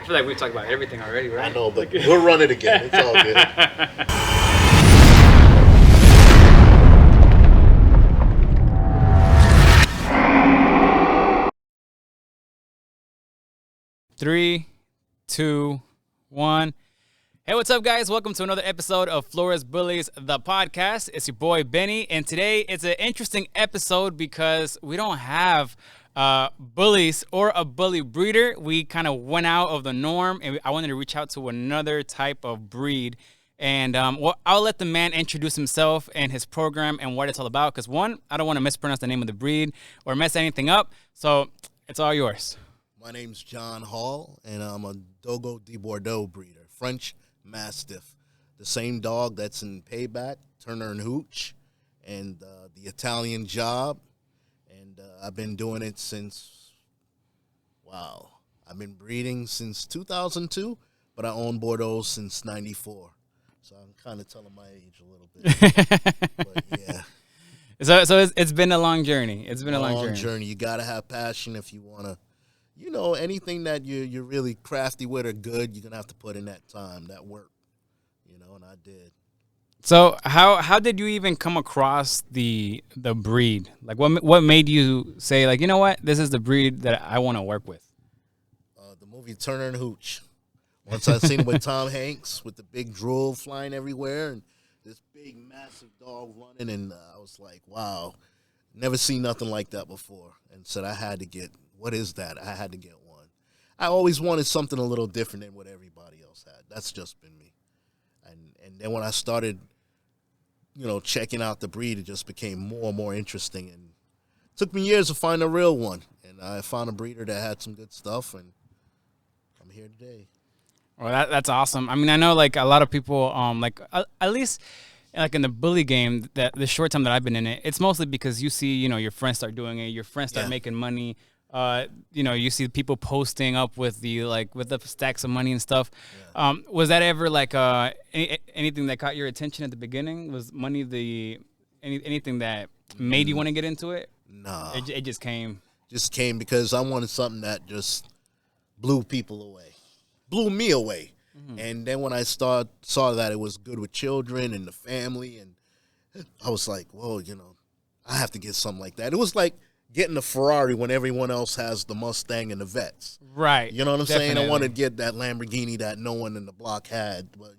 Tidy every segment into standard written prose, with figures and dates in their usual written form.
I feel like we've talked about everything already, right? I know, but we'll run it again. It's all good. 3, 2, 1. Hey, what's up, guys? Welcome to another episode of Flores Bullies, the podcast. It's your boy, Benny, and today it's an interesting episode because we don't have bullies or a bully breeder. We kind of went out of the norm, and I wanted to reach out to another type of breed. And I'll let the man introduce himself and his program and what it's all about because, one, I don't want to mispronounce the name of the breed or mess anything up, so it's all yours. My name's John Hall, and I'm a Dogo de Bordeaux breeder, French Mastiff, the same dog that's in Payback, Turner and Hooch, and the Italian Job, and I've been doing it since, I've been breeding since 2002, but I own Bordeaux since 94, so I'm kind of telling my age a little bit, but yeah. So it's been a long journey. It's been a long journey. You got to have passion if you want to. You know, anything that you're really crafty with or good, you're going to have to put in that time, that work, and I did. So how did you even come across the breed? Like, what made you say, like, you know what, this is the breed that I want to work with? The movie Turner and Hooch. Once I seen it with Tom Hanks with the big drool flying everywhere and this big, massive dog running, and I was like, wow, never seen nothing like that before, and said I had to get. What is that? I had to get one. I always wanted something a little different than what everybody else had. That's just been me. And then when I started, checking out the breed, it just became more and more interesting. And it took me years to find a real one. And I found a breeder that had some good stuff, and I'm here today. Well, that's awesome. I mean, I know, like, a lot of people, at least like in the bully game, that the short time that I've been in it, it's mostly because you see, your friends start doing it, your friends start making money. You see people posting up with the stacks of money and stuff. Yeah. Was that ever like anything that caught your attention at the beginning? Was money anything that made you want to get into it? No, it just came. Just came because I wanted something that just blew me away. Mm-hmm. And then when I saw that it was good with children and the family, and I was like, whoa, I have to get something like that. It was like getting a Ferrari when everyone else has the Mustang and the Vets. Right. You know what I'm saying? I wanted to get that Lamborghini that no one in the block had, but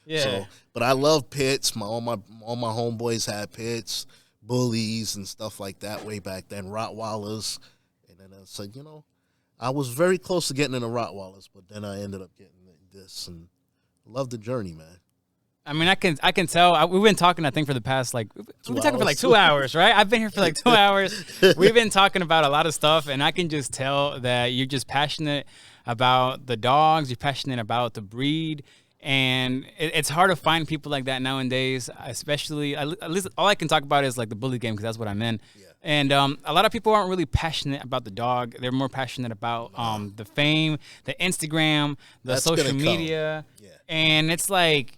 Yeah. So, but I love pits. All my homeboys had pits, bullies and stuff like that way back then, Rottweilers. And then I said, I was very close to getting into Rottweilers, but then I ended up getting this, and I love the journey, man. I mean, I can tell. We've been talking, I think, for the past, we've been talking for 2 hours, right? I've been here for 2 hours. We've been talking about a lot of stuff, and I can just tell that you're just passionate about the dogs. You're passionate about the breed, and it's hard to find people like that nowadays, especially, at least all I can talk about is, the bully game, because that's what I'm in. Yeah. And a lot of people aren't really passionate about the dog. They're more passionate about the fame, the Instagram, the social media. Yeah. And it's like,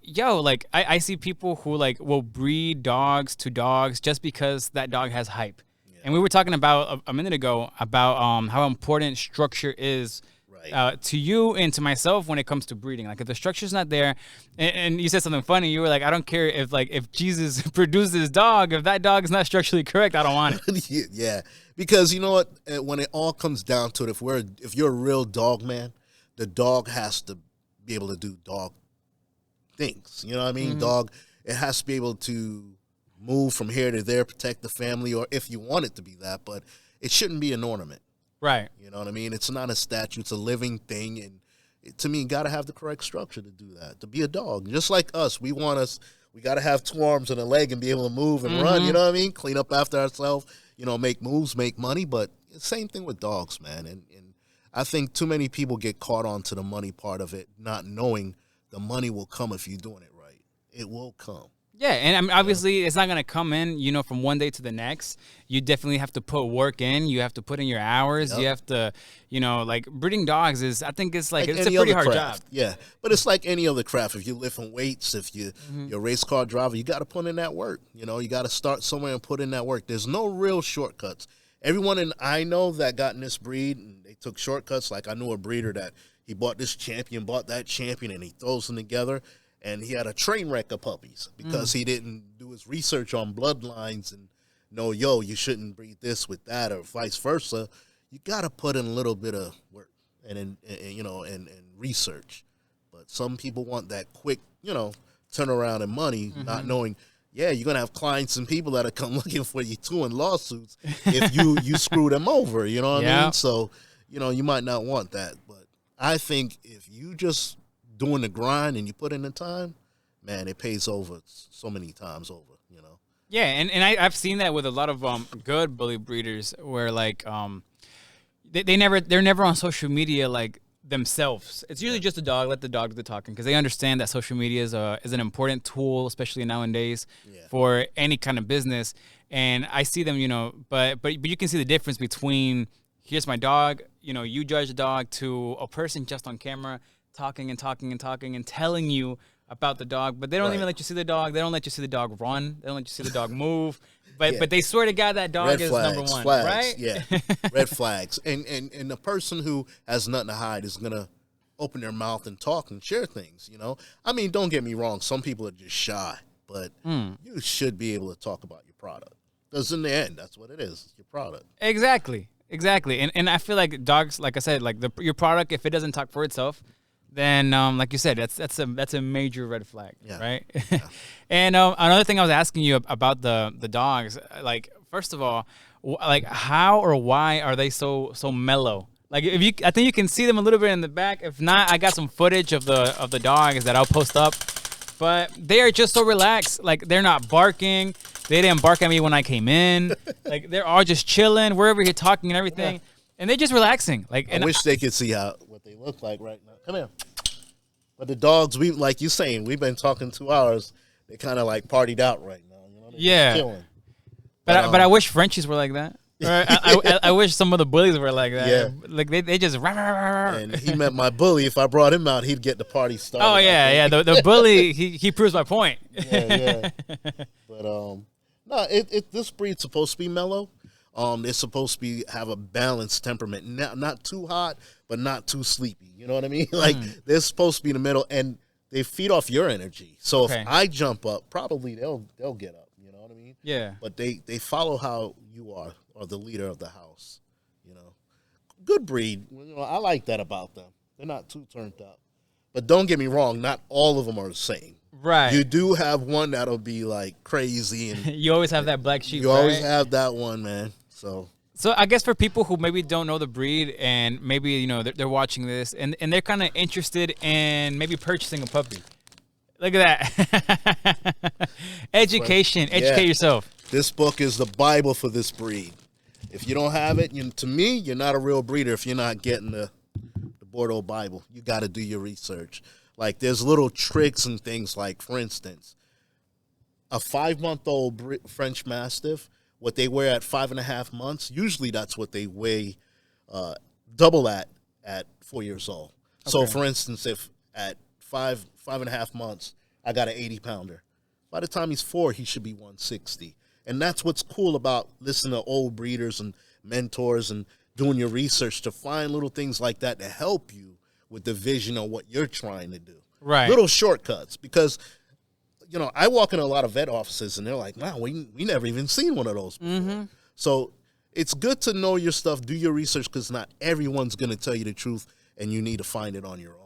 I see people who will breed dogs to dogs just because that dog has hype. Yeah. And we were talking about a minute ago about how important structure is to you and to myself when it comes to breeding. Like, if the structure's not there, and you said something funny, you were like, I don't care if Jesus produced this dog, if that dog is not structurally correct, I don't want it. Yeah, because you know what? When it all comes down to it, if you're a real dog man, the dog has to be able to do dog things. You know what I mean? Mm-hmm. Dog, it has to be able to move from here to there, protect the family, or if you want it to be that, but it shouldn't be an ornament. Right. You know what I mean? It's not a statue. It's a living thing. And to me, you got to have the correct structure to do that, to be a dog. Just like us, we got to have 2 arms and a leg and be able to move and run. You know what I mean? Clean up after ourselves, make moves, make money. But same thing with dogs, man. And I think too many people get caught on to the money part of it, not knowing the money will come if you're doing it right. It will come. Yeah, and I mean, obviously it's not going to come in, from one day to the next. You definitely have to put work in. You have to put in your hours. Yep. You have to, breeding dogs is, I think it's it's a pretty hard job. Yeah, but it's like any other craft. If you're lifting weights, if you're a race car driver, you got to put in that work. You got to start somewhere and put in that work. There's no real shortcuts. Everyone I know that got in this breed, and they took shortcuts. Like, I knew a breeder that, he bought this champion, bought that champion, and he throws them together. And he had a train wreck of puppies because he didn't do his research on bloodlines and know, you shouldn't breed this with that or vice versa. You got to put in a little bit of work and research. But some people want that quick, turnaround and money, not knowing, you're going to have clients and people that are come looking for you too in lawsuits if you screw them over, you know what I mean? So, you might not want that. But I think if you just doing the grind and you put in the time, man, it pays over so many times over, Yeah, and I've seen that with a lot of good bully breeders where like they're never on social media like themselves. It's usually just a dog. Let the dog do the talking because they understand that social media is an important tool, especially nowadays for any kind of business. And I see them, but you can see the difference between here's my dog, you judge the dog to a person just on camera talking and telling you about the dog, but they don't even let you see the dog. They don't let you see the dog run. They don't let you see the dog move. But they swear to God that dog red is flags, number one, flags, right? Yeah, red flags. And the person who has nothing to hide is gonna open their mouth and talk and share things. I mean, don't get me wrong. Some people are just shy, but you should be able to talk about your product. Because in the end, that's what it is. It's your product. Exactly. And I feel like dogs, like I said, like your product, if it doesn't talk for itself, then like you said, that's a major red flag, right? Yeah. And another thing I was asking you about the dogs, like first of all, like how or why are they so mellow? Like I think you can see them a little bit in the back. If not, I got some footage of the dogs that I'll post up. But they are just so relaxed. Like they're not barking. They didn't bark at me when I came in. Like they're all just chilling wherever you're talking and everything. And they're just relaxing. Like I wish they could see what they look like right now. Come here. But the dogs, like you're saying, we've been talking 2 hours. They kind of like partied out right now. They're chilling. But I wish Frenchies were like that. I wish some of the bullies were like that. Yeah. Like they just. And he met my bully. If I brought him out, he'd get the party started. Oh yeah. The bully he proves my point. Yeah. But no, this breed's supposed to be mellow. It's supposed to have a balanced temperament, not too hot, but not too sleepy. You know what I mean? Like they're supposed to be in the middle, and they feed off your energy. So if I jump up, probably they'll get up. You know what I mean? Yeah. But they follow how you are, or the leader of the house. Good breed. I like that about them. They're not too turned up. But don't get me wrong, not all of them are the same. Right. You do have one that'll be like crazy, and you always have that black sheep. You always have that one, man. So I guess for people who maybe don't know the breed and maybe they're watching this and they're kind of interested in maybe purchasing a puppy. Look at that. Education. Educate yourself. This book is the Bible for this breed. If you don't have it, to me, you're not a real breeder if you're not getting the Bordeaux Bible. You got to do your research. Like there's little tricks and things like, for instance, a 5-month-old French Mastiff, what they weigh at 5.5 months, usually that's what they weigh double at 4 years old. Okay. So, for instance, if at 5.5 months, I got an 80-pounder, by the time he's 4, he should be 160. And that's what's cool about listening to old breeders and mentors and doing your research to find little things like that to help you with the vision of what you're trying to do. Right. Little shortcuts, because I walk in a lot of vet offices, and they're like, wow, we never even seen one of those before. Mm-hmm. So it's good to know your stuff, do your research, because not everyone's going to tell you the truth, and you need to find it on your own.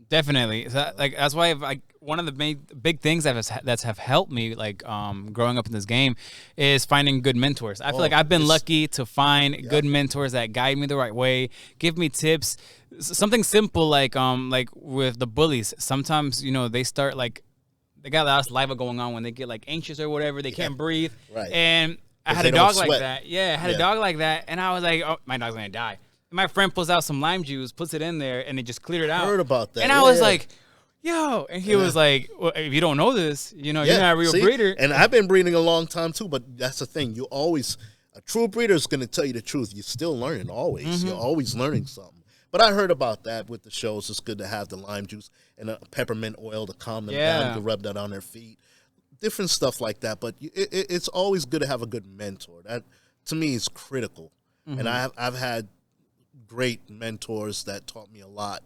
Definitely. So, that's why one of the big things that have helped me, growing up in this game, is finding good mentors. I feel like I've been lucky to find good mentors that guide me the right way, give me tips. Something simple like with the bullies. Sometimes, they start they got a lot of saliva going on when they get anxious or whatever. They can't breathe. Right. And I had a dog like that. Yeah, I had a dog like that. And I was like, oh, my dog's going to die. And my friend pulls out some lime juice, puts it in there, and it just cleared it out. I heard about that. And I was like, yo. And he was like, well, if you don't know this, you're not a real breeder. And I've been breeding a long time too, but that's the thing. A true breeder is going to tell you the truth. You're still learning always. Mm-hmm. You're always learning something. But I heard about that with the shows. It's good to have the lime juice and a peppermint oil to calm them down. You can rub that on their feet. Different stuff like that. But it's always good to have a good mentor. That, to me, is critical. Mm-hmm. And I've had great mentors that taught me a lot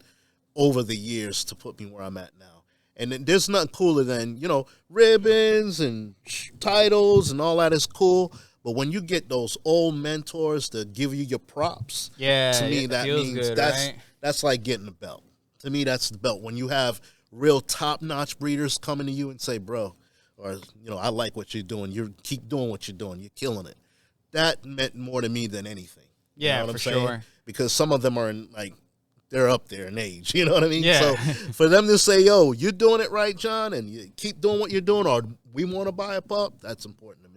over the years to put me where I'm at now. And then there's nothing cooler than, ribbons and titles and all that is cool. But when you get those old mentors to give you your props, to me that feels means good, that's right? that's like getting the belt. To me, that's the belt. When you have real top-notch breeders coming to you and say, bro, or, I like what you're doing. You keep doing what you're doing. You're killing it. That meant more to me than anything. You Yeah, know what I'm for saying? sure. Because some of them are they're up there in age. You know what I mean? Yeah. So for them to say, yo, you're doing it right, John, and you keep doing what you're doing, or we want to buy a pup, that's important to me.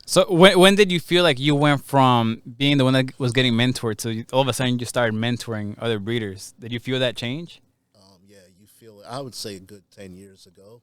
So when did you feel like you went from being the one that was getting mentored to all of a sudden you just started mentoring other breeders? Did you feel that change? Yeah, you feel it. I would say a good 10 years ago.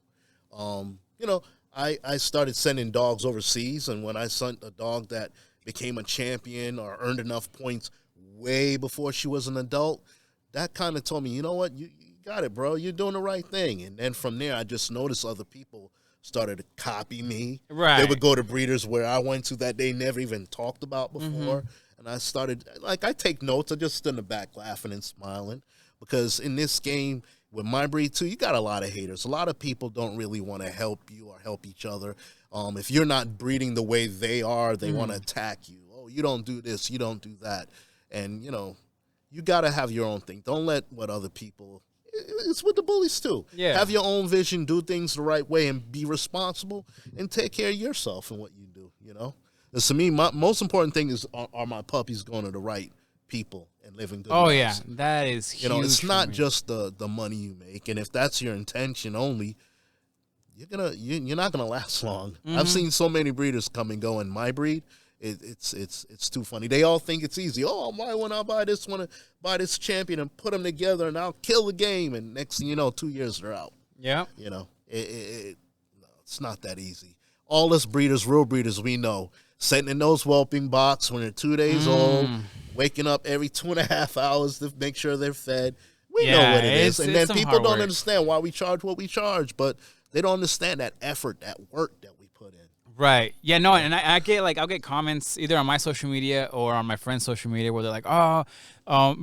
I started sending dogs overseas, and when I sent a dog that became a champion or earned enough points way before she was an adult, that kind of told me, you know what, you got it, bro. You're doing the right thing. And then from there, I just noticed other people started to copy me. Right. They would go to breeders where I went to that they never even talked about before. And I started, I take notes. I just stood in the back laughing and smiling because in this game, with my breed too, you got a lot of haters. A lot of people don't really want to help you or help each other. If you're not breeding the way they are, they want to attack you. Oh, you don't do this, you don't do that. And, you got to have your own thing. Don't let what other people, it's with the bullies too. Yeah. Have your own vision, do things the right way, and be responsible, and take care of yourself and what you do, And to me, my most important thing is are my puppies going to the right people and living good lives. Yeah, that is huge. It's not me. just the money you make, and if that's your intention only, you're not gonna last long. I've seen so many breeders come and go in my breed. It's too funny. They all think it's easy. Oh, why wouldn't I buy this champion and put them together and I'll kill the game? And next thing you know, 2 years they're out. Yeah. No, it's not that easy. All us breeders, real breeders, we know, sitting in those whelping box when they're 2 days old, waking up every 2.5 hours to make sure they're fed. We know what it is. And then people don't understand why we charge what we charge, but they don't understand that effort, that work that we put in. Right. Yeah, no, and I get I'll get comments either on my social media or on my friend's social media where they're like,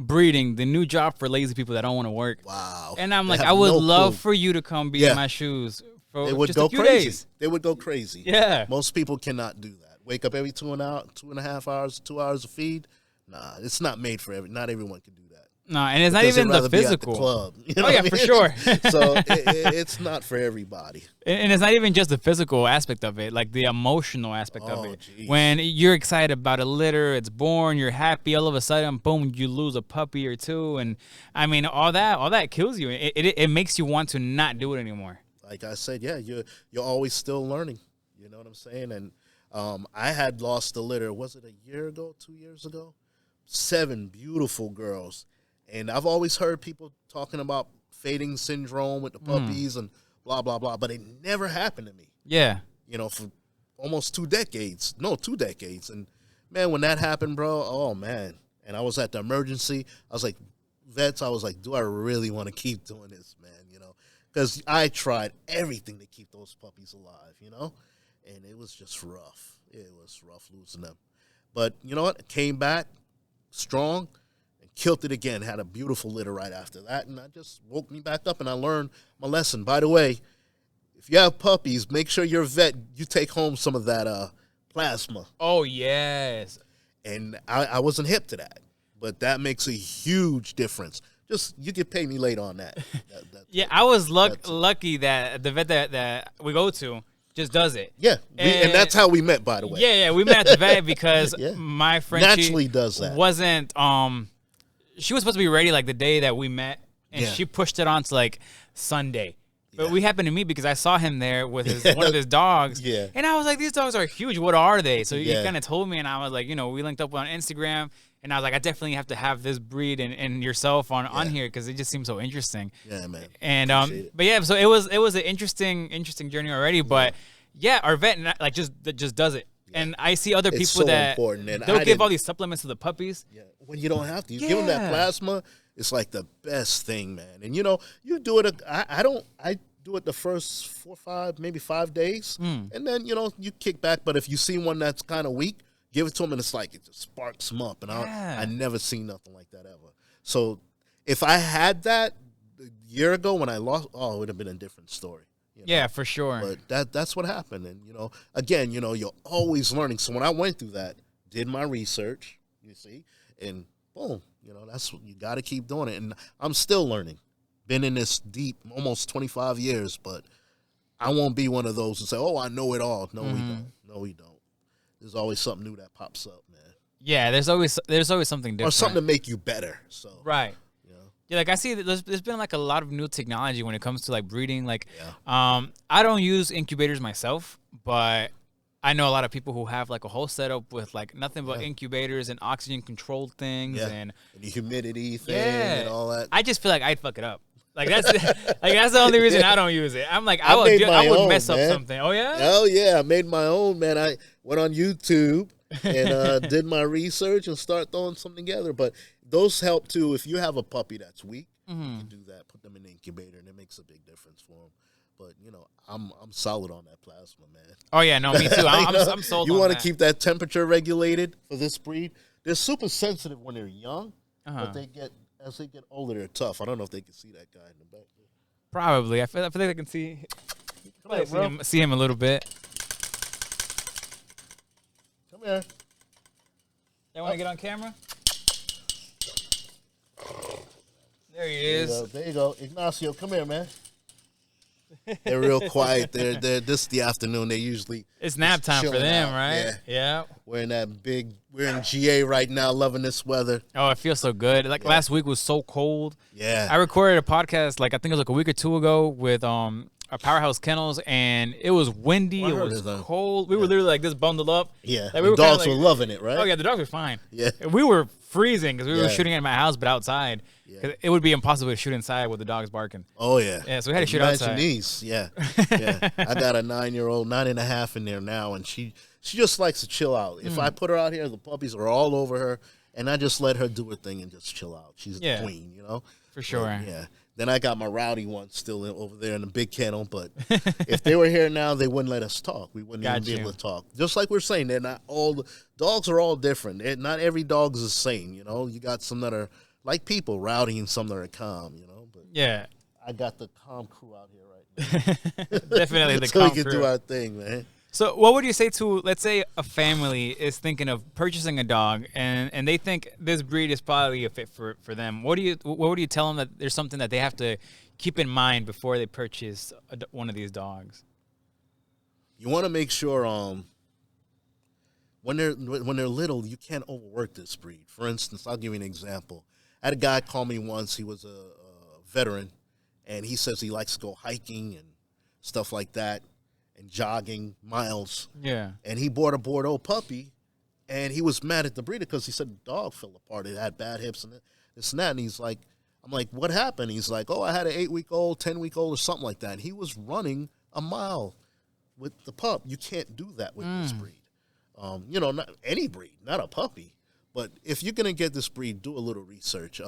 breeding, the new job for lazy people that don't want to work. Wow. And I'm like, They I have would no love clue. for you to come be in my shoes for They would just go a few crazy. days. They would go crazy. Yeah. Most people cannot do that. Wake up every 2.5 hours, 2 hours of feed. Nah, it's not made for not everyone can do that. No, and it's not Because they'd even rather the be at physical. the club. For sure. So it's not for everybody. And it's not even just the physical aspect of it, like the emotional aspect of it. Geez. When you're excited about a litter, it's born, you're happy, all of a sudden, boom, you lose a puppy or two. And I mean, all that kills you. It makes you want to not do it anymore. Like I said, yeah, you're always still learning. You know what I'm saying? And I had lost a litter. Was it a year ago, 2 years ago? 7 beautiful girls. And I've always heard people talking about fading syndrome with the puppies and blah, blah, blah. But it never happened to me. Yeah. For almost 2 decades. No, 2 decades. And, man, when that happened, bro, oh, man. And I was at the emergency. I was like, vets, I was like, do I really want to keep doing this, man? Because I tried everything to keep those puppies alive, And it was just rough. It was rough losing them. But you know what? I came back strong and killed it again. Had a beautiful litter right after that. And that just woke me back up and I learned my lesson. By the way, if you have puppies, make sure you're a vet. You take home some of that plasma. Oh, yes. And I wasn't hip to that. But that makes a huge difference. Just, you can pay me later on that. Yeah, I was lucky that the vet that we go to just does it. Yeah, and that's how we met, by the way. Yeah, we met at the vet because Yeah. my friend Naturally does that. Wasn't she was supposed to be ready like the day that we met, and Yeah. she pushed it on to like Sunday. But we happened to meet because I saw him there with one of his dogs. Yeah. And I was like, these dogs are huge. What are they? So he Yeah. kind of told me, and I was like, we linked up on Instagram. And I was like, I definitely have to have this breed and yourself on here because it just seems so interesting. Yeah, man. And Appreciate it. but yeah, so it was an interesting journey already. But yeah, our vet just does it. Yeah. And I see other people It's so that important, and they'll I give all didn't- these supplements to the puppies. Yeah, when you don't have to. You give them that plasma, it's like the best thing, man. And, you do it, I do it the first 4, 5, maybe 5 days. And then, you kick back. But if you see one that's kind of weak, give it to them, and it's like it just sparks them up. And I never seen nothing like that ever. So if I had that, year ago when I lost, it would have been a different story. You know? Yeah, for sure. But that's what happened. And, again, you're always learning. So when I went through that, did my research, you see, and boom, that's what you got to keep doing it. And I'm still learning. Been in this deep almost 25 years, but I won't be one of those who say, I know it all. No, we don't. No, we don't. There's always something new that pops up, man. Yeah, there's always something different. Or something to make you better. So right. Yeah, like I see that there's been like a lot of new technology when it comes to like breeding. Like, I don't use incubators myself, but I know a lot of people who have like a whole setup with like nothing but incubators and oxygen controlled things and the humidity thing and all that. I just feel like I'd fuck it up. Like that's the only reason I don't use it. I'm like I would mess up something. Oh yeah. Oh yeah, I made my own, man. I went on YouTube and did my research and start throwing something together. But those help too. If you have a puppy that's weak, you can do that. Put them in the incubator, and it makes a big difference for them. But I'm solid on that plasma, man. Oh yeah, no, me too. I'm sold. You want to keep that temperature regulated for this breed. They're super sensitive when they're young, but as they get older, they're tough. I don't know if they can see that guy in the back. Probably. I feel like I can see. See him a little bit. Come here. You want to get on camera? There he is. There you go. Ignacio, come here, man. They're real quiet. They're this is the afternoon. They usually it's nap time for them, right? Yeah. We're in GA right now, loving this weather. Oh, it feels so good. Like last week was so cold. Yeah. I recorded a podcast I think it was like a week or two ago with our Powerhouse Kennels, and it was windy. It was cold. We were literally like this bundled up. Yeah. Like, the dogs were loving it, right? Oh yeah, the dogs were fine. Yeah. We were freezing because we were shooting at my house, but outside. Yeah. It would be impossible to shoot inside with the dogs barking. Oh, yeah. Yeah, so we had to shoot outside. Niece, yeah. I got a 9-year-old, 9.5 in there now, and she just likes to chill out. If I put her out here, the puppies are all over her, and I just let her do her thing and just chill out. She's the queen, For sure. Yeah. Then I got my rowdy one still over there in the big kennel, but if they were here now, they wouldn't let us talk. We wouldn't even be able to talk. Just like we're saying, dogs are all different. Not every dog is the same, You got some that are like people, rowdy, and some that are calm, But yeah, I got the calm crew out here right now. Definitely the so calm we can crew. do our thing, man. So what would you say to, let's say a family is thinking of purchasing a dog and they think this breed is probably a fit for them? What would you tell them that there's something that they have to keep in mind before they purchase one of these dogs? You want to make sure when they're little, you can't overwork this breed. For instance, I'll give you an example. I had a guy call me once. He was a veteran, and he says he likes to go hiking and stuff like that and jogging miles. Yeah. And he bought a Bordeaux puppy, and he was mad at the breeder because he said the dog fell apart. It had bad hips and this and that. And he's like, I'm like, what happened? He's like, I had an 8-week-old, 10-week-old or something like that. And he was running a mile with the pup. You can't do that with this breed. Not any breed, not a puppy. But if you're gonna get this breed, do a little research.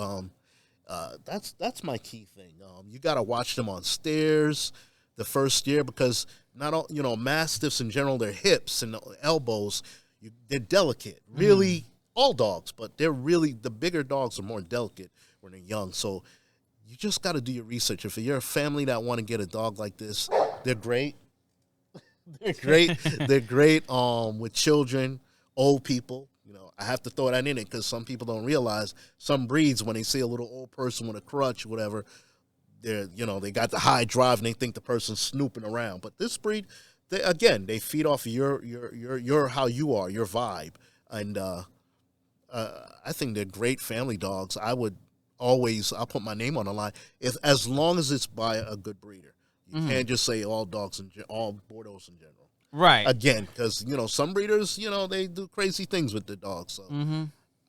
That's my key thing. You gotta watch them on stairs the first year because not all Mastiffs in general, their hips and elbows, they're delicate. Really, all dogs, but they're really the bigger dogs are more delicate when they're young. So you just gotta do your research. If you're a family that want to get a dog like this, they're great. They're great. They're great. With children, old people. I have to throw that in it because some people don't realize some breeds, when they see a little old person with a crutch or whatever, they got the high drive and they think the person's snooping around. But this breed, they feed off of your how you are, your vibe. And I think they're great family dogs. I'll put my name on the line as long as it's by a good breeder. You can't just say all dogs all Bordeaux in general. Right. Again, because, some breeders, they do crazy things with their dogs. So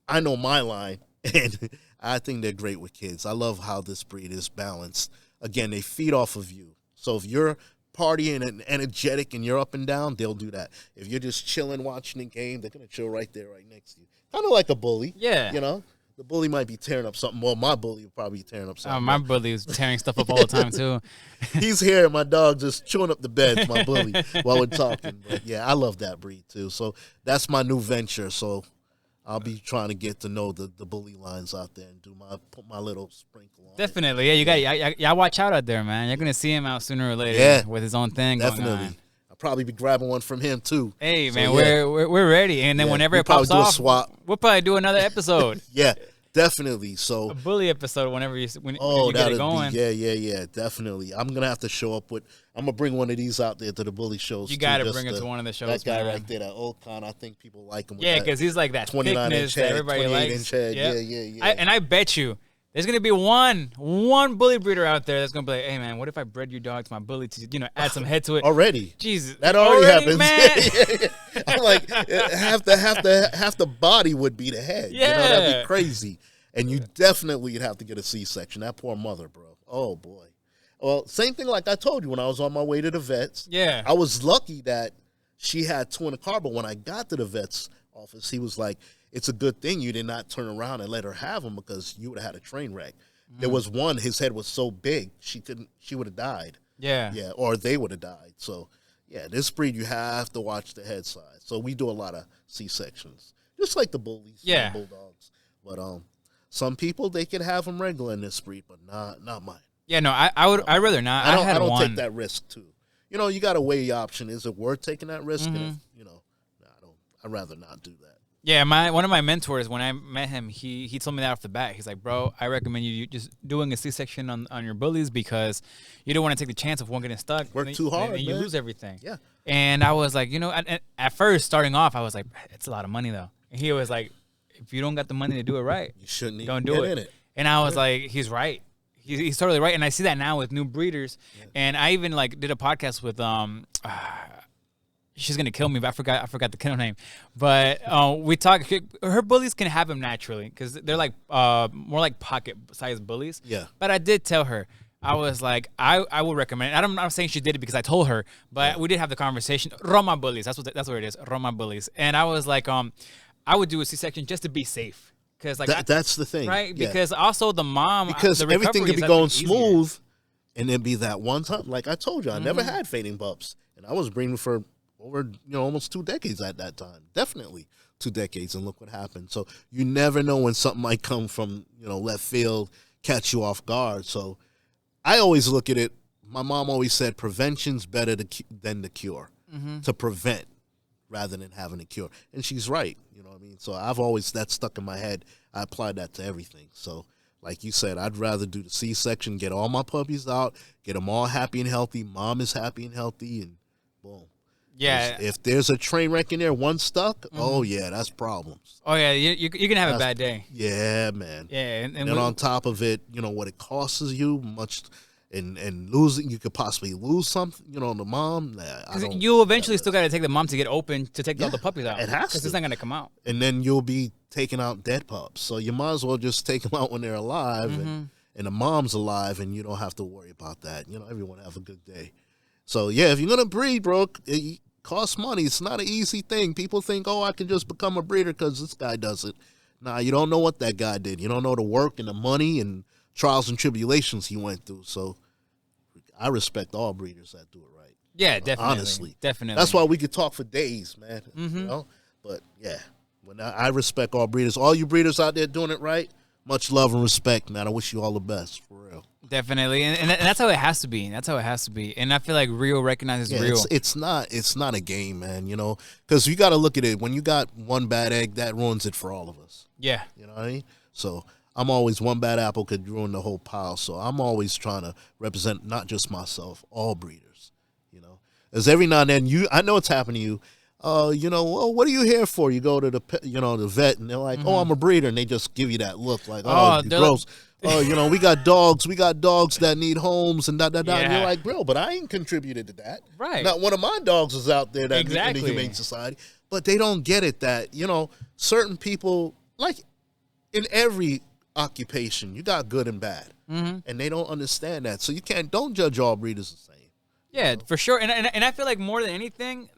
I know my line, and I think they're great with kids. I love how this breed is balanced. Again, they feed off of you. So if you're partying and energetic and you're up and down, they'll do that. If you're just chilling, watching the game, they're going to chill right there, right next to you. Kind of like a bully. Yeah. The bully might be tearing up something. Well, my bully will probably be tearing up something. My bully is tearing stuff up all the time, too. He's here, my dog just chewing up the beds, my bully, while we're talking. But, yeah, I love that breed, too. So that's my new venture. So I'll be trying to get to know the bully lines out there and put my little sprinkle on. Definitely, yeah. You got y'all watch out there, man. You're gonna see him out sooner or later. Yeah, with his own thing. Definitely. Going on. I'll probably be grabbing one from him too. Hey, So, man, yeah. we're ready, and then whenever it pops do a off, swap. we'll probably do another episode. Yeah, definitely. So A bully episode whenever you get that'd it going. be yeah, definitely. I'm gonna have to show up with. I'm gonna bring one of these out there to the bully shows. You too, got to just bring it to one of the shows. That guy man. right there, that old con. I think people like him. With Yeah, that because he's like that 29 thickness inch that head, everybody 28 likes. inch head. Yep. Yeah. And I bet you there's gonna be one bully breeder out there that's gonna be like, hey man, what if I bred your dog to my bully to add some head to it? Already, Jesus, that already happens. man. I'm like, half the body would be the head. Yeah. You know, that'd be crazy. And you definitely would have to get a C-section. That poor mother, bro. Oh boy. Well, same thing like I told you when I was on my way to the vets. Yeah. I was lucky that she had two in the car, but when I got to the vet's office, he was like, it's a good thing you did not turn around and let her have him because you would have had a train wreck. There was one, his head was so big, she would have died. Yeah. Yeah, or they would have died. So, yeah, this breed, you have to watch the head size. So we do a lot of C-sections, just like the bullies, Yeah. and bulldogs. But some people, they could have them regular in this breed, but not mine. Yeah, no, I'd rather not. I don't one. take that risk too. You know, you got to weigh the option. Is it worth taking that risk? And if, you know, I'd rather not do that. Yeah, one of my mentors, when I met him, he told me that off the bat. He's like, bro, I recommend you just doing a C-section on your bullies because you don't want to take the chance of one getting stuck. Work too hard, and you man. lose everything. Yeah. And I was like, at first, starting off, I was like, it's a lot of money, though. And he was like, if you don't got the money to do it right, You shouldn't even don't do get it. in it. And I was like, he's right. He's totally right. And I see that now with new breeders. Yeah. And I even did a podcast with she's gonna kill me, but I forgot the kennel name. But we talk. Her bullies can have them naturally because they're like more like pocket-sized bullies. Yeah. But I did tell her, I was like, I would recommend it. I'm not saying she did it because I told her, but we did have the conversation. Roma bullies. That's what it is. Roma bullies. And I was like, I would do a C-section just to be safe. Because that's the thing, right? Yeah. Because also the mom, because the everything could be is, going easier. smooth, and then be that one time. Like I told you, I never had fainting pups, and I was breeding for over almost 2 decades at that time. Definitely 2 decades, and look what happened. So you never know when something might come from left field, catch you off guard. So I always look at it. My mom always said prevention's better than the cure. To prevent rather than having a cure, and she's right. You know what I mean? So I've always that stuck in my head. I applied that to everything. So, like you said, I'd rather do the C-section, get all my puppies out, get them all happy and healthy. Mom is happy and healthy, and boom. Yeah. If there's a train wreck in there, one stuck, oh yeah, that's problems. Oh yeah, you can have a bad day. Yeah, man. Yeah, and on top of it, what it costs you much. And losing, you could possibly lose something, the mom. You eventually still got to take the mom to get open to take all the puppies out. It has to. Because it's not going to come out. And then you'll be taking out dead pups. So you might as well just take them out when they're alive and the mom's alive, and you don't have to worry about that. Everyone have a good day. So, yeah, if you're going to breed, bro, it costs money. It's not an easy thing. People think, I can just become a breeder because this guy does it. Nah, you don't know what that guy did. You don't know the work and the money and trials and tribulations he went through. So I respect all breeders that do it right. Yeah, definitely. Honestly. Definitely. That's why we could talk for days, man. But yeah, when I respect all breeders. All you breeders out there doing it right, much love and respect, man. I wish you all the best, for real. Definitely. And that's how it has to be. That's how it has to be. And I feel like Rio recognizes Rio. It's not a game, man, because you got to look at it. When you got one bad egg, that ruins it for all of us. Yeah. You know what I mean? So I'm always, one bad apple could ruin the whole pile. So I'm always trying to represent not just myself, all breeders. As every now and then, I know it's happened to you. Well, what are you here for? You go to the vet, and they're like, I'm a breeder, and they just give you that look, like, you're gross. We got dogs that need homes and And you're like, bro, but I ain't contributed to that. Right. Not one of my dogs is out there that in the Humane Society. But they don't get it that, certain people, like in every occupation, you got good and bad. And they don't understand that. So don't judge all breeders the same. Yeah, for sure. And I feel like more than anything,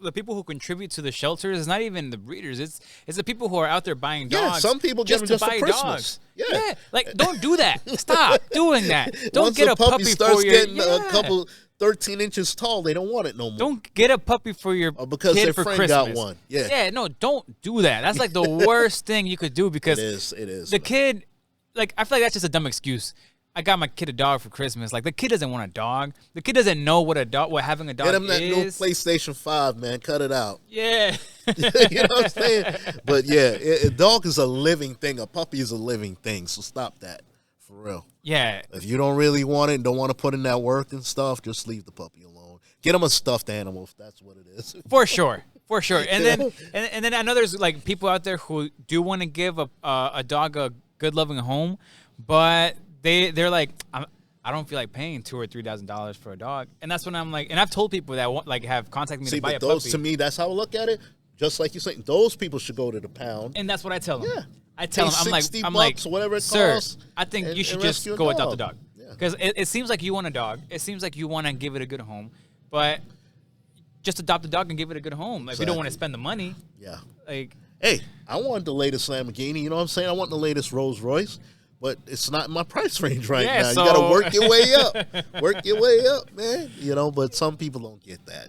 the people who contribute to the shelters is not even the breeders. It's the people who are out there buying dogs. Yeah, some people get them just for Christmas. Yeah, like don't do that. Stop doing that. Don't Once get a puppy puppy starts for your getting a couple 13 inches tall, they don't want it no more. Don't get a puppy for your because kid their for friend Christmas. got one. Yeah. Yeah, no, don't do that. That's like the worst thing you could do because It is. the kid, like, I feel like that's just a dumb excuse. I got my kid a dog for Christmas. Like, the kid doesn't want a dog. The kid doesn't know what having a dog is. Get him that new PlayStation 5, man. Cut it out. Yeah. You know what I'm saying? But yeah, a dog is a living thing. A puppy is a living thing. So stop that. For real. Yeah. If you don't really want it and don't want to put in that work and stuff, just leave the puppy alone. Get him a stuffed animal if that's what it is. For sure. And then and then I know there's like people out there who do want to give a dog a good loving home, but they're like, I don't feel like paying $2,000 or $3,000 for a dog, and that's when I'm like, and I've told people that want, like, have contacted me to buy a puppy. To me, that's how I look at it. Just like you're saying, those people should go to the pound. And that's what I tell them. Yeah. I tell them, I'm like, whatever it sir, costs, I think you should and just rescue a go without dog. the dog. Yeah. Because it seems like you want a dog. It seems like you want to give it a good home. But just adopt a dog and give it a good home. If you don't want to spend the money. Yeah. Like, hey, I want the latest Lamborghini. You know what I'm saying? I want the latest Rolls Royce. But it's not in my price range right now. so... You got to work your way up. Work your way up, man. You know, but some people don't get that.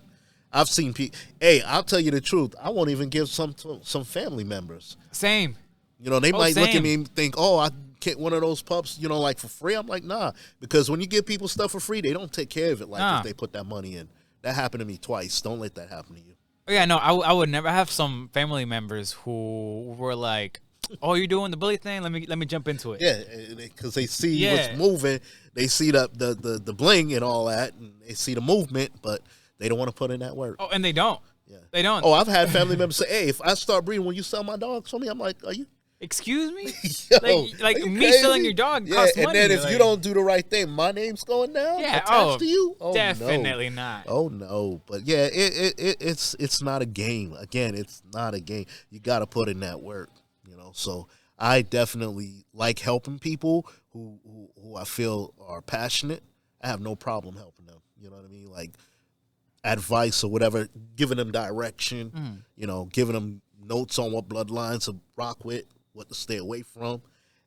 I've seen people. Hey, I'll tell you the truth. I won't even give some to some family members. Same. You know, they might look at me and think, oh, I get one of those pups, you know, like for free. I'm like, nah. Because when you give people stuff for free, they don't take care of it like if they put that money in. That happened to me twice. Don't let that happen to you. Yeah, no, I would never. I have some family members who were like, oh, you're doing the bully thing? Let me jump into it. Yeah, because they see what's moving. They see the bling and all that, and they see the movement, but they don't want to put in that work. Oh, and they don't. Yeah. They don't. Oh, I've had family members say, hey, if I start breeding, will you sell my dogs for me? I'm like, are you? Excuse me? Yo, like me crazy? selling your dog costs money. And then if you don't do the right thing, my name's going down attached to you? Oh, definitely not. Oh, no. But, yeah, it's not a game. Again, it's not a game. You got to put in that work, you know. So I definitely like helping people who I feel are passionate. I have no problem helping them. You know what I mean? Like advice or whatever, giving them direction, you know, giving them notes on what bloodlines to rock with, what to stay away from.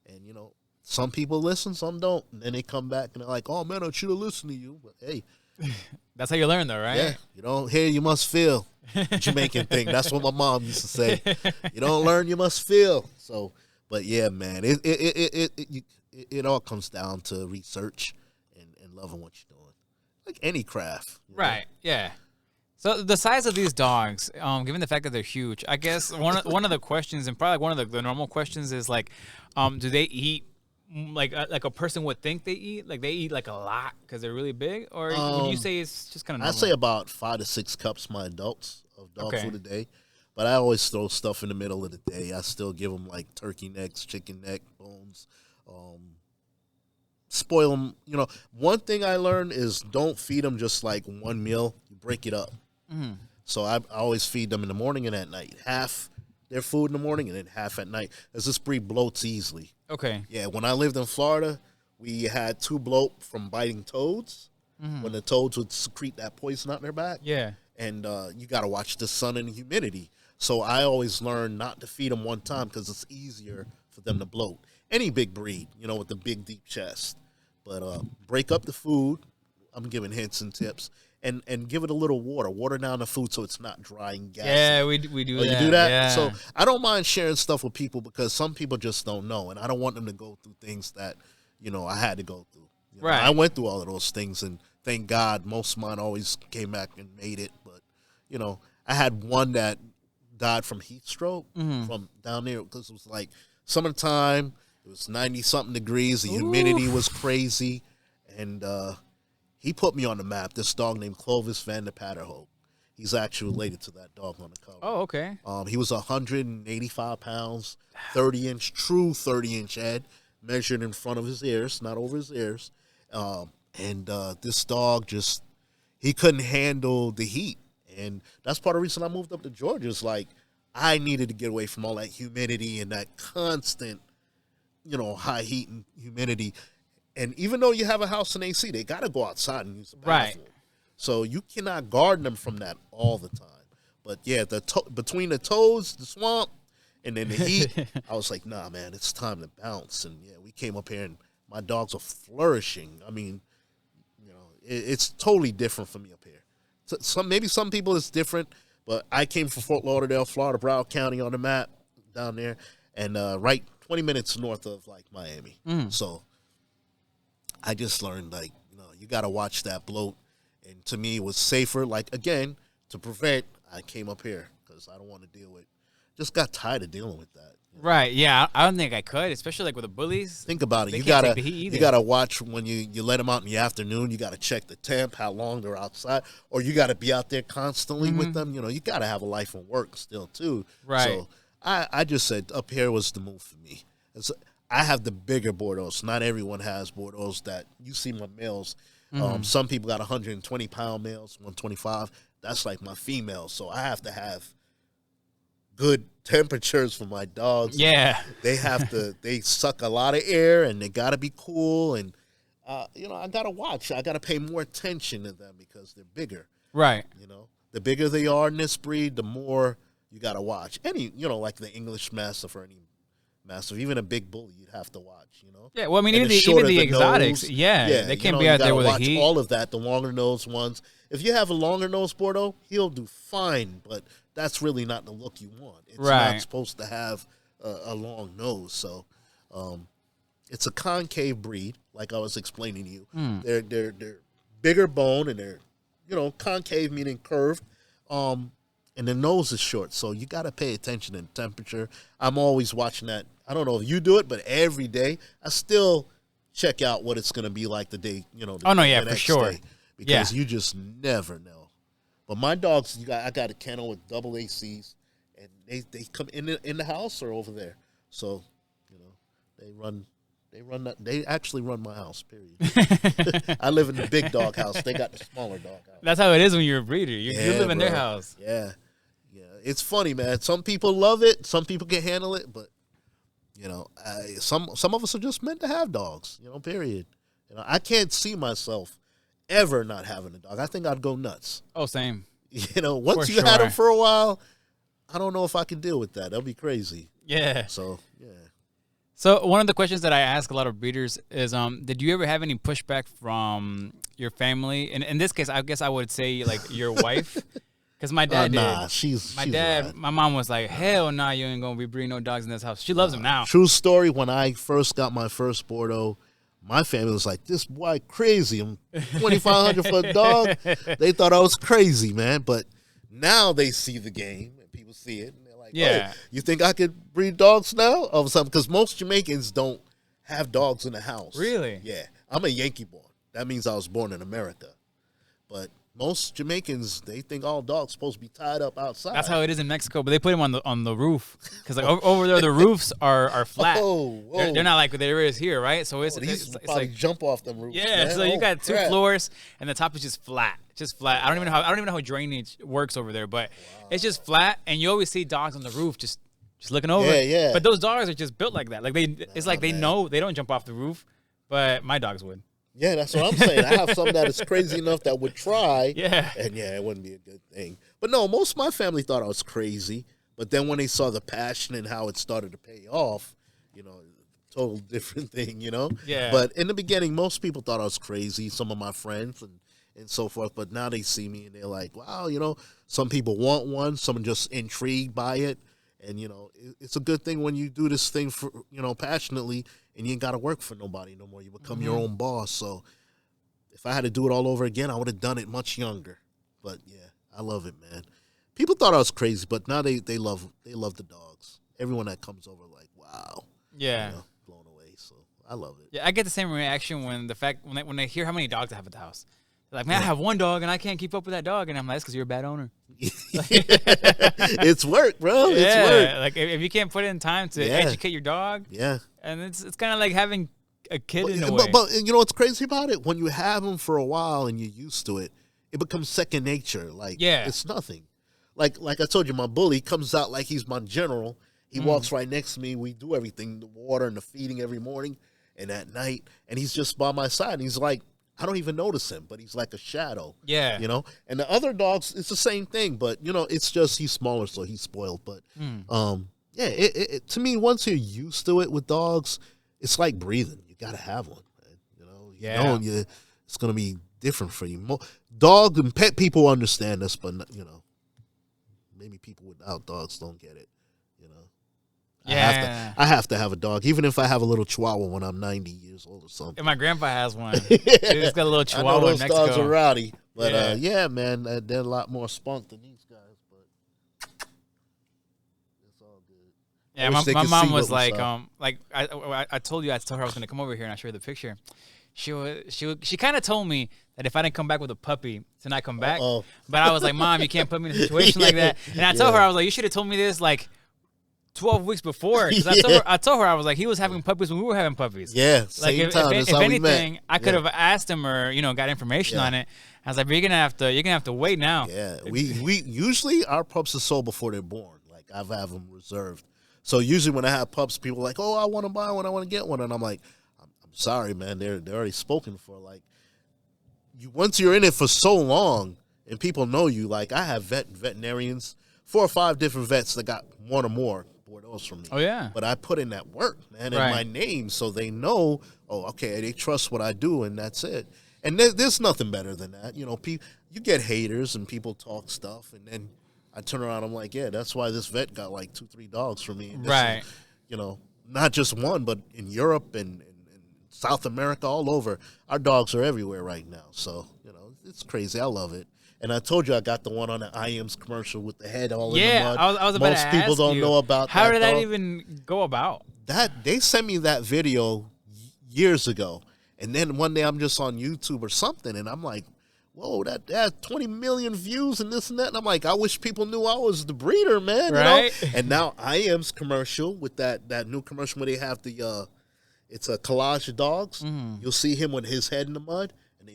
And, you know, some people listen, some don't. And then they come back and they're like, oh, man, I should have listened to you. But, hey. That's how you learn, though, right? Yeah. You don't hear, you must feel. Jamaican thing. That's what my mom used to say. You don't learn, you must feel. So, but, yeah, man, it all comes down to research and loving what you're doing. Like any craft. Right, yeah. So the size of these dogs, given the fact that they're huge, I guess one of the questions, and probably one of the normal questions, is like, do they eat like a person would think they eat? Like they eat like a lot because they're really big, or would you say it's just kind of normal? I'd say about 5 to 6 cups my adults of dog food a day. But I always throw stuff in the middle of the day. I still give them like turkey necks, chicken neck, bones. Spoil them. You know, one thing I learned is don't feed them just like one meal. You break it up. So I always feed them in the morning and at night. Half their food in the morning and then half at night. As this breed bloats easily. Okay. Yeah, when I lived in Florida, we had 2 bloat from biting toads. When the toads would secrete that poison out their back. Yeah. And you got to watch the sun and the humidity. So I always learn not to feed them one time because it's easier for them to bloat. Any big breed, you know, with the big, deep chest. But break up the food. I'm giving hints and tips. And give it a little water. Water down the food so it's not dry and gassy. Yeah, we do that. You do that? Yeah. So I don't mind sharing stuff with people because some people just don't know. And I don't want them to go through things that, you know, I had to go through. You know, right. I went through all of those things. And thank God most of mine always came back and made it. But, you know, I had one that died from heat stroke from down there because it was like summertime. It was 90-something degrees. The humidity was crazy. And he put me on the map, this dog named Clovis Van de Paterhoek. He's actually related to that dog on the cover. Oh, okay. He was 185 pounds, 30-inch, true 30-inch head, measured in front of his ears, not over his ears. And this dog just, he couldn't handle the heat. And that's part of the reason I moved up to Georgia. Is like, I needed to get away from all that humidity and that constant, you know, high heat and humidity. And even though you have a house in AC, they got to go outside and use the bathroom. Right. So you cannot guard them from that all the time. But, yeah, between the toads, the swamp, and then the heat, I was like, nah, man, it's time to bounce. And, yeah, we came up here, and my dogs are flourishing. I mean, you know, it's totally different for me up here. So maybe some people it's different, but I came from Fort Lauderdale, Florida, Broward County on the map down there, and right 20 minutes north of like Miami. So I just learned like you got to watch that bloat, and to me it was safer. Like again, to prevent, I came up here because I don't want to deal with. Just got tired of dealing with that. Right. Yeah. I don't think I could, especially like with the bullies. Think about it. They You can't gotta take the heat either. you gotta watch when you let them out in the afternoon. You gotta check the temp, how long they're outside, or you gotta be out there constantly with them. You gotta have a life and work still too. Right. So I just said up here was the move for me. I have the bigger Bordeaux. Not everyone has Bordeaux that you see my males. Some people got 120-pound males, 125. That's like my females. So I have to have good temperatures for my dogs. Yeah. They suck a lot of air and they got to be cool. And, I got to watch. I got to pay more attention to them because they're bigger. Right. The bigger they are in this breed, the more you got to watch. Any, like the English Mastiff or any Mastiff, even a big bully, you'd have to watch, Yeah, well, I mean, And even the the exotics, nose. they can't be you out there gotta with a watch heat. all of that, the longer nose ones. If you have a longer nose Bordeaux, he'll do fine, but that's really not the look you want. It's Right. not supposed to have a long nose. So it's a concave breed, like I was explaining to you. They're bigger bone and they're, concave meaning curved. And the nose is short, so you got to pay attention to the temperature. I'm always watching that. I don't know if you do it, but every day I still check out what it's going to be like the day, the Oh, no, the yeah, for next sure. day, because you just never know. But my dogs, I got a kennel with double ACs, and they come in the house or over there. So, they actually run my house, period. I live in the big dog house. They got the smaller dog house. That's how it is when you're a breeder. You live in their bro. house. Yeah. It's funny, man. Some people love it. Some people can handle it, but some of us are just meant to have dogs. Period. I can't see myself ever not having a dog. I think I'd go nuts. Oh, same. Once For you had sure. them for a while, I don't know if I can deal with that. That'll be crazy. Yeah. So yeah. So one of the questions that I ask a lot of breeders is, did you ever have any pushback from your family? And in this case, I guess I would say like your wife, because my dad did. Nah, she's My she's dad, all right. my mom was like, hell nah, you ain't gonna be breeding no dogs in this house. She loves them now. True story. When I first got my first Bordeaux, my family was like, "This boy crazy. I'm 2,500 for a dog." They thought I was crazy, man. But now they see the game and people see it, and they're like, Yeah. "Oh, you think I could breed dogs now?" All of a sudden, because most Jamaicans don't have dogs in the house. Really? Yeah. I'm a Yankee born. That means I was born in America. But most Jamaicans, they think all dogs supposed to be tied up outside. That's how it is in Mexico, but they put them on the roof because like over there the roofs are flat. Oh, whoa. They're not like there is here, right? So it's These it's probably like jump off them roofs. yeah. man. So you Oh, got two crap. floors and the top is just flat. I don't even know how drainage works over there, but it's just flat, and you always see dogs on the roof just looking over. Yeah, yeah. But those dogs are just built like that. Like it's like they man. know they don't jump off the roof, but my dogs would. Yeah, that's what I'm saying. I have some that is crazy enough that would try. Yeah. And yeah, it wouldn't be a good thing. But no, most of my family thought I was crazy. But then when they saw the passion and how it started to pay off, total different thing, Yeah. But in the beginning, most people thought I was crazy, some of my friends and so forth. But now they see me and they're like, wow, some people want one, some are just intrigued by it. And, it's a good thing when you do this thing for, passionately, and you ain't got to work for nobody no more. You become your own boss. So if I had to do it all over again, I would have done it much younger. But yeah, I love it, man. People thought I was crazy, but now they love the dogs. Everyone that comes over, like, wow, Yeah. blown away. So I love it. Yeah, I get the same reaction when they hear how many dogs I have at the house. They're like, man, I have one dog and I can't keep up with that dog, and I'm like, that's because you're a bad owner. It's work, bro. It's Yeah, work. like if you can't put in time to Yeah. educate your dog, Yeah. and it's kind of like having a kid in a way. But you know what's crazy about it? When you have them for a while and you're used to it, it becomes second nature. Like, Yeah. it's nothing. Like I told you, my bully comes out like he's my general. He walks right next to me. We do everything, the water and the feeding every morning and at night. And he's just by my side. And he's like, I don't even notice him, but he's like a shadow. Yeah. And the other dogs, it's the same thing. But, it's just he's smaller, so he's spoiled. But, yeah, it to me, once you're used to it with dogs, it's like breathing. You got to have one, man. Yeah. it's gonna be different for you. Dog and pet people understand this, but maybe people without dogs don't get it. Yeah. I have to have a dog, even if I have a little Chihuahua when I'm 90 years old or something. And my grandpa has one. He's got a little Chihuahua I know those in Mexico. dogs are rowdy, but yeah, man, they're a lot more spunk than these guys. But it's all good. Yeah, my mom was like I told her I was gonna come over here and I showed her the picture. She kind of told me that if I didn't come back with a puppy to not come back, but I was like, Mom, you can't put me in a situation like that. And I told her, I was like, you should have told me this like 12 weeks before. Because I told her I was like, he was having puppies when we were having puppies. Yeah, like same time. That's if how anything, we met. I could have asked him or got information on it. I was like, but you're gonna have to wait now. Yeah, we usually our pups are sold before they're born. Like I have them reserved. So usually when I have pups, people are like, oh, I want to buy one, I want to get one, and I'm like, I'm sorry, man, they're already spoken for. Like once you're in it for so long and people know you, like I have veterinarians, 4 or 5 different vets that got one or more Bordeaux from me. Oh yeah. But I put in that work, man, in my name, so they know. Oh, okay, they trust what I do, and that's it. And there's nothing better than that. You get haters and people talk stuff, and then I turn around, I'm like, yeah, that's why this vet got like 2-3 dogs from me. Right. Not just one, but in Europe and South America, all over. Our dogs are everywhere right now. So, it's crazy. I love it. And I told you I got the one on the IM's commercial with the head all in the mud. I was about Most to people ask don't you, know about how that. How did that even go about? They sent me that video years ago. And then one day I'm just on YouTube or something, and I'm like, whoa, that has 20 million views and this and that. And I'm like, I wish people knew I was the breeder, man. Right? And now IM's commercial with that new commercial where they have it's a collage of dogs. Mm-hmm. You'll see him with his head in the mud. And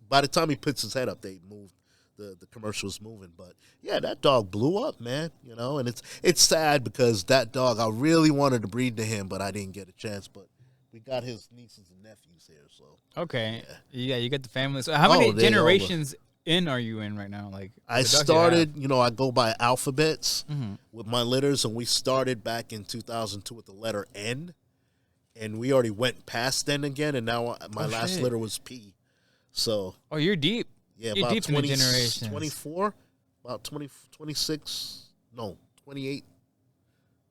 by the time he puts his head up, they move. The commercial's moving. But, yeah, that dog blew up, man. And it's sad because that dog, I really wanted to breed to him, but I didn't get a chance. But we got his nieces and nephews here, so. Okay. Yeah, you got the family. So how many generations in are you in right now? Like I started, I go by alphabets with my litters, and we started back in 2002 with the letter N, and we already went past N again, and now my last litter was P. So. Oh, you're deep. Yeah, you're about deep 20, in the generations. 24, about 20, 26, no, 28.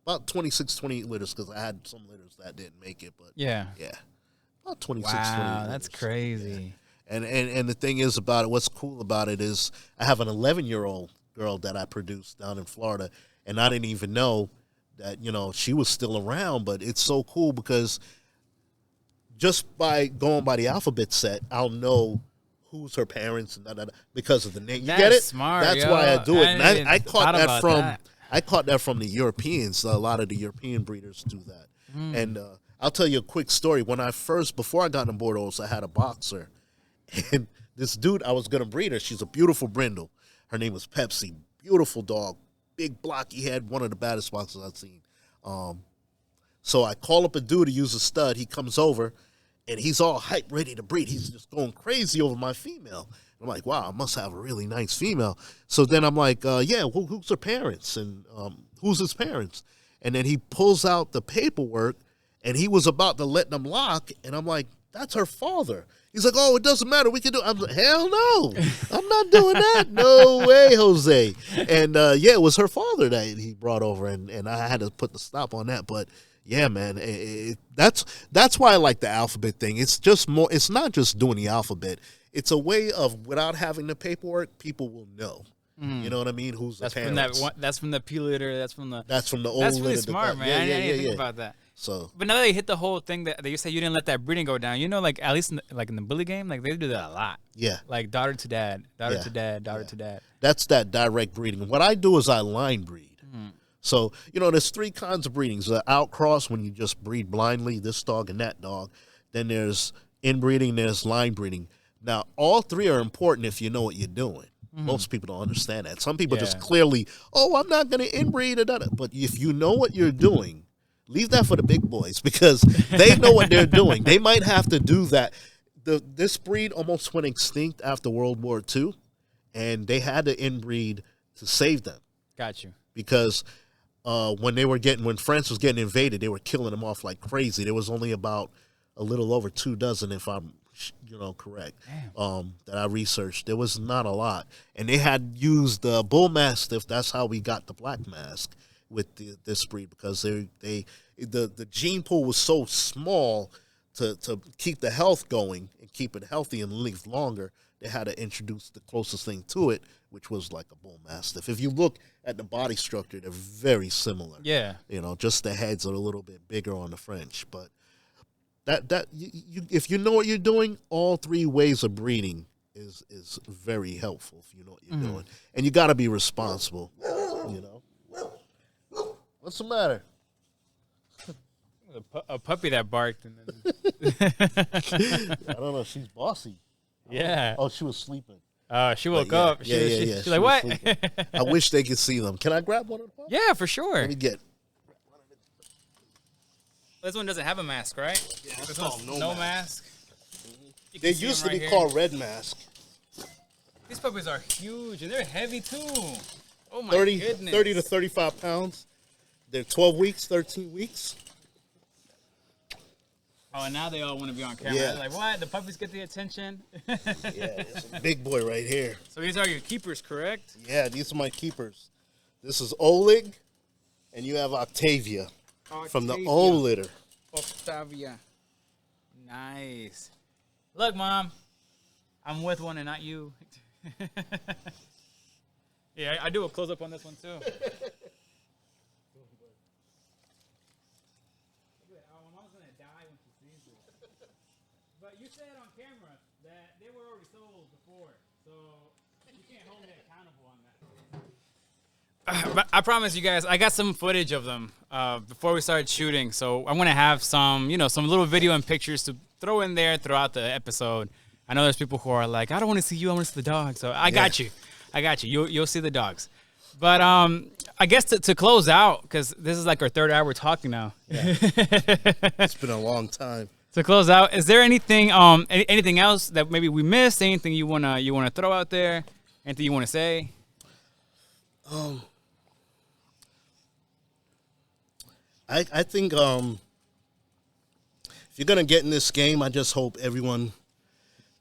About 26, 28 litters because I had some litters that didn't make it, but yeah, about 26, 28 Wow, litters. That's crazy. Yeah. And the thing is about it, what's cool about it is I have an 11-year-old girl that I produced down in Florida, and I didn't even know that, she was still around, but it's so cool because just by going by the alphabet set, I'll know who's her parents and because of the name. You get it? Smart, That's why I do it. And I caught that from that. I caught that from the Europeans. A lot of the European breeders do that. And I'll tell you a quick story. Before I got in Bordeaux, I had a boxer. And this dude, I was going to breed her. She's a beautiful brindle. Her name was Pepsi. Beautiful dog. Big blocky head. One of the baddest boxers I've seen. So I call up a dude to use a stud. He comes over, and he's all hyped, ready to breed. He's just going crazy over my female. I'm like, wow, I must have a really nice female. So then I'm like, who's her parents? And who's his parents? And then he pulls out the paperwork, and he was about to let them lock, and I'm like, that's her father. He's like, oh, it doesn't matter. We can do it. I'm like, hell no. I'm not doing that. No way, Jose. And, it was her father that he brought over, and I had to put the stop on that. But, yeah, man, that's why I like the alphabet thing. It's just more. It's not just doing the alphabet. It's a way of, without having the paperwork, people will know. You know what I mean? Who's the parents? That's from the P litter. That's from the old. That's really litter, smart, man. I didn't think about that. So, but now that you hit the whole thing that you said you didn't let that breeding go down, like at least in the bully game, like they do that a lot. Yeah. Like daughter to dad, daughter to dad, daughter to dad. That's that direct breeding. What I do is I line breed. So, there's 3 kinds of breedings. Outcross, when you just breed blindly, this dog and that dog. Then there's inbreeding, there's line breeding. Now, all 3 are important if you know what you're doing. Most people don't understand that. Some people just clearly, I'm not going to inbreed. But if you know what you're doing, leave that for the big boys because they know what they're doing. They might have to do that. This breed almost went extinct after World War II, and they had to inbreed to save them. Got you. Because when France was getting invaded, they were killing them off like crazy. There was only about a little over 2 dozen, if I'm correct. That I researched, there was not a lot, and they had used bull mastiff. That's how we got the black mask with this breed, because the gene pool was so small to keep the health going and keep it healthy and live longer. They had to introduce the closest thing to it, which was like a bull mastiff. If you look at the body structure, they're very similar. Yeah. Just the heads are a little bit bigger on the French, but if you know what you're doing, all three ways of breeding is very helpful if you know what you're doing, and you got to be responsible. What's the matter? A puppy that barked, and then I don't know. She's bossy. Yeah. Oh, she was sleeping. She woke up. She's like, what? I wish they could see them. Can I grab one of the puppies? Yeah, for sure. Let me get. This one doesn't have a mask, right? Yeah, this one's no mask. They used to be called red mask. These puppies are huge, and they're heavy, too. Oh, my 30 goodness. 30 to 35 pounds. They're 12 weeks, 13 weeks. Oh, and now they all want to be on camera. Yeah. Like, what? The puppies get the attention? Yeah, it's a big boy right here. So these are your keepers, correct? Yeah, these are my keepers. This is Oleg, and you have Octavia from the old litter. Octavia. Nice. Look, Mom. I'm with one and not you. Yeah, I do a close-up on this one, too. But you said on camera that they were already sold before, so you can't hold me accountable on that. But I promise you guys, I got some footage of them before we started shooting, so I'm gonna have some little video and pictures to throw in there throughout the episode. I know there's people who are like, I don't want to see you, I want to see the dog. So I got you. You'll see the dogs. But I guess to close out, because this is like our third hour talking now. Yeah. It's been a long time. To close out, is there anything anything else that maybe we missed? Anything you wanna throw out there? Anything you wanna say? I think if you're gonna get in this game, I just hope everyone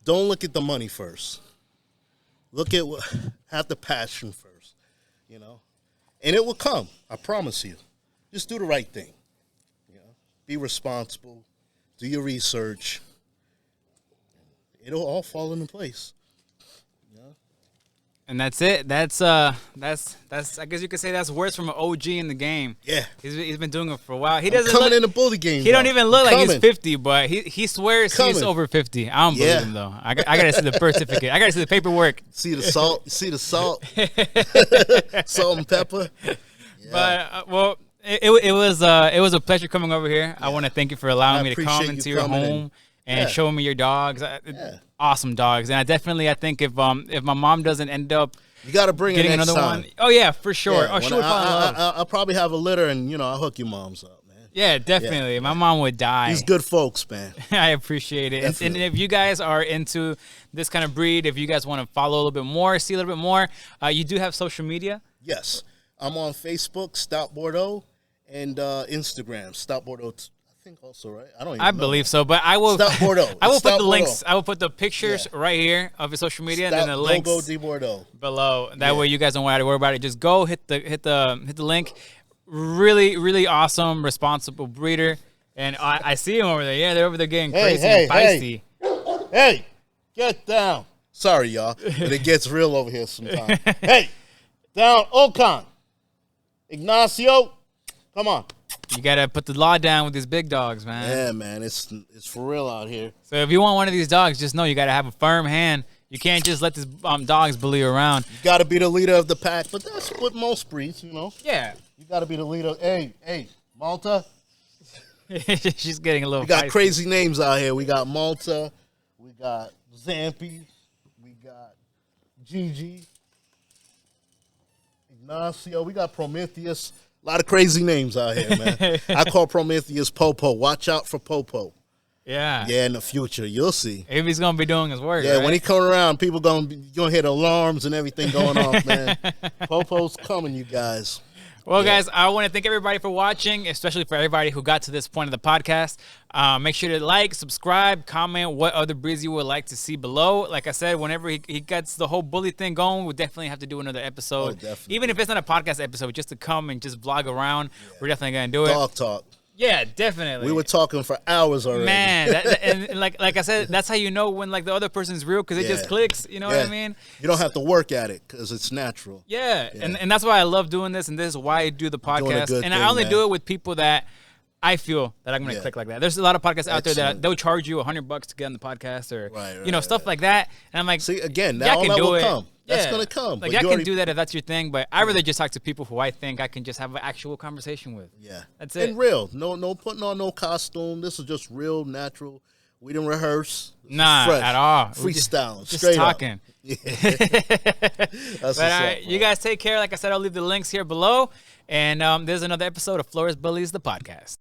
don't look at the money first. Look at have the passion first, and it will come. I promise you. Just do the right thing. Be responsible. Do your research. It'll all fall into place. And that's it. That's I guess you could say that's words from an OG in the game. Yeah. He's been doing it for a while. He doesn't coming look, in the bully game. He don't even look like he's 50, but he swears he's over 50. I don't believe him though. I gotta see the birth certificate. I gotta see the paperwork. See the salt. See the salt. Salt and pepper. Yeah. But It was a pleasure coming over here. Yeah. I want to thank you for allowing me to come into your home and show me your dogs. Awesome dogs, and I think if my mom doesn't end up you got to bring getting another one. Oh yeah, for sure. Yeah, she would fall in love. I'll probably have a litter, and I'll hook your moms up, man. Yeah, definitely. Yeah. My mom would die. These good folks, man. I appreciate it. And if you guys are into this kind of breed, if you guys want to follow a little bit more, see a little bit more, you do have social media. Yes, I'm on Facebook, Stout Bordeaux. And Instagram, Stout Bordeaux, I think also, right? I believe so, but I will. Stout Bordeaux. I will put the links. I will put the pictures right here of his social media, Stout and then the links Logo de Bordeaux below. That way, you guys don't have to worry about it. Just go hit the link. Really, really awesome, responsible breeder, and I see him over there. Yeah, they're over there getting crazy and feisty. Hey, get down. Sorry, y'all, but it gets real over here sometimes. Hey, down, Ocon, Ignacio. Come on. You got to put the law down with these big dogs, man. Yeah, man. It's for real out here. So if you want one of these dogs, just know you got to have a firm hand. You can't just let these dogs bully you around. You got to be the leader of the pack. But that's with most breeds, Yeah. You got to be the leader. Hey, Malta. She's getting a little We got feisty. crazy names out here. We got Malta. We got Zampi. We got Gigi. Ignacio. We got Prometheus. A lot of crazy names out here, man. I call Prometheus Popo. Watch out for Popo. Yeah. Yeah, in the future. You'll see. If he's going to be doing his work, Yeah, right? when he come around, people going to hear the alarms and everything going off, man. Popo's coming, you guys. Well, guys, I want to thank everybody for watching, especially for everybody who got to this point of the podcast. Make sure to like, subscribe, comment what other breeds you would like to see below. Like I said, whenever he gets the whole bully thing going, we'll definitely have to do another episode. Even if it's not a podcast episode, just to come and just vlog around, we're definitely going to do it. Dog talk. Yeah, definitely. We were talking for hours already. Man, and like I said, that's how you know when like the other person's real, because it just clicks. You know what I mean? You don't have to work at it because it's natural. Yeah. And that's why I love doing this, and this is why I do the podcast. And I only do it with people that I feel that I'm going to click like that. There's a lot of podcasts out there that they'll charge you $100 to get on the podcast, or stuff like that. And I'm like, see, again, that will come. That's going to come. Like, I can do that if that's your thing, but I'd rather just talk to people who I think I can just have an actual conversation with. Yeah. That's it. And real. No putting on no costume. This is just real, natural. We didn't rehearse. Nah, at all. Freestyle. Just straight talking. That's but all right, you guys take care. Like I said, I'll leave the links here below. And there's another episode of Flores Bullies, the podcast.